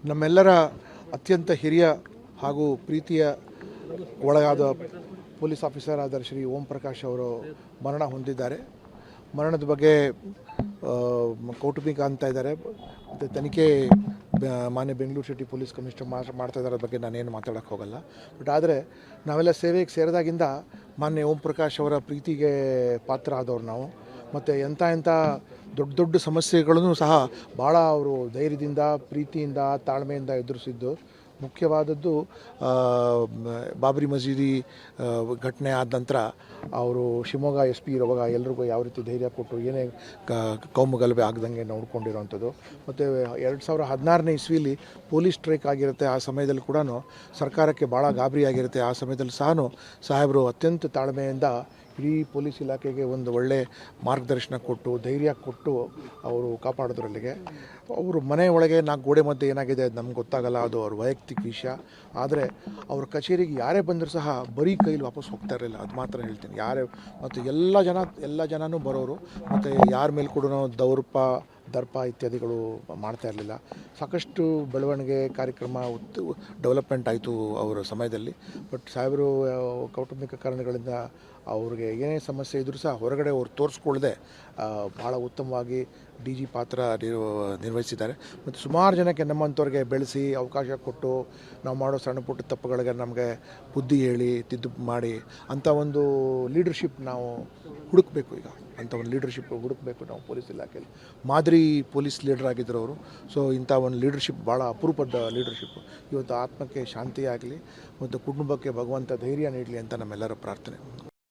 ನಮ್ಮೆಲ್ಲರ ಅತ್ಯಂತ ಹಿರಿಯ ಹಾಗೂ ಪ್ರೀತಿಯ ಒಳಗಾದ ಪೊಲೀಸ್ ಆಫೀಸರ್ ಆದ ಶ್ರೀ ಓಂ ಪ್ರಕಾಶ್ ಅವರು ಮರಣ ಹೊಂದಿದ್ದಾರೆ. ಮರಣದ ಬಗ್ಗೆ ಕೌಟುಂಬಿಕ ಅಂತ ಇದ್ದಾರೆ ಮತ್ತು ತನಿಖೆ ಮಾನ್ಯ ಬೆಂಗಳೂರು ಸಿಟಿ ಪೊಲೀಸ್ ಕಮಿಷನರ್ ಮಾಡ್ತಾ ಇದ್ದಾರೆ ಬಗ್ಗೆ ನಾನೇನು ಮಾತಾಡೋಕ್ಕೆ ಹೋಗಲ್ಲ. ಬಟ್ ಆದರೆ ನಾವೆಲ್ಲ ಸೇವೆಗೆ ಸೇರಿದಾಗಿಂದ ಮಾನ್ಯ ಓಂ ಪ್ರಕಾಶ್ ಅವರ ಪ್ರೀತಿಗೆ ಪಾತ್ರ ಆದವ್ರು ನಾವು. ಮತ್ತು ಎಂಥ ದೊಡ್ಡ ದೊಡ್ಡ ಸಮಸ್ಯೆಗಳನ್ನು ಸಹ ಭಾಳ ಅವರು ಧೈರ್ಯದಿಂದ, ಪ್ರೀತಿಯಿಂದ, ತಾಳ್ಮೆಯಿಂದ ಎದುರಿಸಿದ್ದು. ಮುಖ್ಯವಾದದ್ದು ಬಾಬರಿ ಮಸೀದಿ ಘಟನೆ ಆದ ನಂತರ ಅವರು ಶಿವಮೊಗ್ಗ SP ಇರುವಾಗ ಎಲ್ರಿಗೂ ಯಾವ ರೀತಿ ಧೈರ್ಯ ಕೊಟ್ಟು ಏನೇ ಕೌಮು ಗಲಭೆ ಆಗದಂಗೆ ನೋಡ್ಕೊಂಡಿರೋವಂಥದ್ದು. ಮತ್ತು 2016ನೇ ಇಸ್ವಿಲಿ ಪೊಲೀಸ್ ಸ್ಟ್ರೈಕ್ ಆಗಿರುತ್ತೆ. ಆ ಸಮಯದಲ್ಲಿ ಕೂಡ ಸರ್ಕಾರಕ್ಕೆ ಭಾಳ ಗಾಬರಿ ಆಗಿರುತ್ತೆ. ಆ ಸಮಯದಲ್ಲಿ ಸಹ ಸಾಹೇಬರು ಅತ್ಯಂತ ತಾಳ್ಮೆಯಿಂದ ಇಡೀ ಪೊಲೀಸ್ ಇಲಾಖೆಗೆ ಒಂದು ಒಳ್ಳೆ ಮಾರ್ಗದರ್ಶನ ಕೊಟ್ಟು, ಧೈರ್ಯ ಕೊಟ್ಟು ಅವರು ಕಾಪಾಡೋದ್ರಲ್ಲಿಗೆ. ಅವರು ಮನೆ ಒಳಗೆ 4 ಗೋಡೆ ಮಧ್ಯೆ ಏನಾಗಿದೆ ಅದು ನಮ್ಗೆ ಗೊತ್ತಾಗಲ್ಲ, ಅದು ಅವ್ರ ವೈಯಕ್ತಿಕ ವಿಷಯ. ಆದರೆ ಅವ್ರ ಕಚೇರಿಗೆ ಯಾರೇ ಬಂದರೂ ಸಹ ಬರೀ ಕೈಲಿ ವಾಪಸ್ ಹೋಗ್ತಾ ಇರಲಿಲ್ಲ, ಅದು ಮಾತ್ರ ಹೇಳ್ತೀನಿ. ಯಾರೇ ಮತ್ತು ಎಲ್ಲ ಜನನೂ ಬರೋರು. ಮತ್ತು ಯಾರ ಮೇಲೆ ಕೂಡ ದರ್ಪ ಇತ್ಯಾದಿಗಳು ಮಾಡ್ತಾ ಇರಲಿಲ್ಲ. ಸಾಕಷ್ಟು ಬೆಳವಣಿಗೆ ಕಾರ್ಯಕ್ರಮ ಡೆವಲಪ್ಮೆಂಟ್ ಆಯಿತು ಅವರ ಸಮಯದಲ್ಲಿ. ಬಟ್ ಸಾಹೇಬರು ಕೌಟುಂಬಿಕ ಕಾರಣಗಳಿಂದ ಅವ್ರಿಗೆ ಏನೇ ಸಮಸ್ಯೆ ಇದ್ದರೂ ಸಹ ಹೊರಗಡೆ ಅವ್ರು ತೋರಿಸ್ಕೊಳ್ಳದೆ ಭಾಳ ಉತ್ತಮವಾಗಿ DG ಪಾತ್ರ ನಿರ್ವಹಿಸಿದ್ದಾರೆ. ಮತ್ತು ಸುಮಾರು ಜನಕ್ಕೆ ನಮ್ಮಂಥವ್ರಿಗೆ ಬೆಳೆಸಿ ಅವಕಾಶ ಕೊಟ್ಟು ನಾವು ಮಾಡೋ ಸಣ್ಣ ಪುಟ್ಟ ತಪ್ಪುಗಳಿಗೆ ನಮಗೆ ಬುದ್ಧಿ ಹೇಳಿ ತಿದ್ದು ಮಾಡಿ ಅಂಥ ಒಂದು ಲೀಡರ್ಶಿಪ್ ನಾವು ಹುಡುಕಬೇಕು. ಈಗ ಅಂಥ ಒಂದು ಲೀಡರ್ಶಿಪ್ ಹುಡುಕಬೇಕು ನಾವು ಪೊಲೀಸ್ ಇಲಾಖೆಯಲ್ಲಿ. ಮಾದರಿ ಪೊಲೀಸ್ ಲೀಡರ್ ಆಗಿದ್ದರು ಅವರು. ಸೊ ಇಂಥ ಒಂದು ಲೀಡರ್ಶಿಪ್ ಭಾಳ ಅಪರೂಪದ ಲೀಡರ್ಶಿಪ್. ಇವತ್ತು ಆತ್ಮಕ್ಕೆ ಶಾಂತಿ ಆಗಲಿ ಮತ್ತು ಕುಟುಂಬಕ್ಕೆ ಭಗವಂತ ಧೈರ್ಯ ನೀಡಲಿ ಅಂತ ನಮ್ಮೆಲ್ಲರ ಪ್ರಾರ್ಥನೆ.